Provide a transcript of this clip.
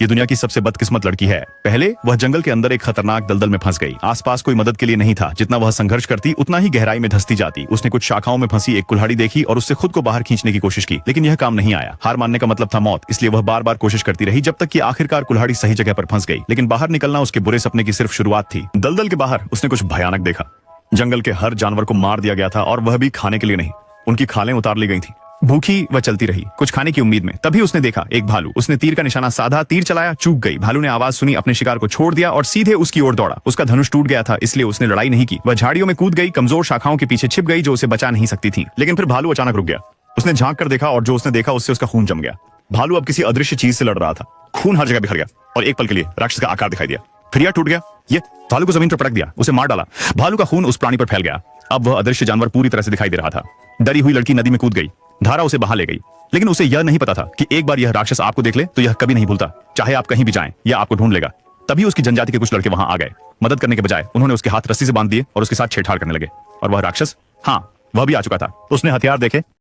ये दुनिया की सबसे बदकिस्मत लड़की है। पहले वह जंगल के अंदर एक खतरनाक दलदल में फंस गई। आसपास कोई मदद के लिए नहीं था। जितना वह संघर्ष करती उतना ही गहराई में धंसती जाती। उसने कुछ शाखाओं में फंसी एक कुल्हाड़ी देखी और उससे खुद को बाहर खींचने की कोशिश की, लेकिन यह काम नहीं आया। हार मानने का मतलब था मौत, इसलिए वह बार बार कोशिश करती रही जब तक कि आखिरकार कुल्हाड़ी सही जगह पर फंस गई। लेकिन बाहर निकलना उसके बुरे सपने की सिर्फ शुरुआत थी। दलदल के बाहर उसने कुछ भयानक देखा। जंगल के हर जानवर को मार दिया गया था और वह भी खाने के लिए नहीं। उनकी खालें उतार ली गई थी। भूखी वह चलती रही कुछ खाने की उम्मीद में। तभी उसने देखा एक भालू। उसने तीर का निशाना साधा, तीर चलाया, चूक गई। भालू ने आवाज सुनी, अपने शिकार को छोड़ दिया और सीधे उसकी ओर दौड़ा। उसका धनुष टूट गया था, इसलिए उसने लड़ाई नहीं की। वह झाड़ियों में कूद गई, कमजोर शाखाओं के पीछे छिप गई जो उसे बचा नहीं सकती थी। लेकिन फिर भालू अचानक रुक गया। उसने झांक कर देखा और जो उसने देखा उससे उसका खून जम गया। भालू अब किसी अदृश्य चीज से लड़ रहा था। खून हर जगह बिखर गया और एक पल के लिए राक्षस का आकार दिखाई दिया। फिर यह टूट गया। ये भालू को जमीन पर पटक दिया, उसे मार डाला। भालू का खून उस प्राणी पर फैल गया। अब वह अदृश्य जानवर पूरी तरह से दिखाई दे रहा था। डरी हुई लड़की नदी में कूद गई। धारा उसे बहा ले गई। लेकिन उसे यह नहीं पता था कि एक बार यह राक्षस आपको देख ले तो यह कभी नहीं भूलता। चाहे आप कहीं भी जाएं, यह आपको ढूंढ लेगा। तभी उसकी जनजाति के कुछ लड़के वहां आ गए। मदद करने के बजाय उन्होंने उसके हाथ रस्सी से बांध दिए और उसके साथ छेड़छाड़ करने लगे। और वह राक्षस, हाँ, वह भी आ चुका था। उसने हथियार देखे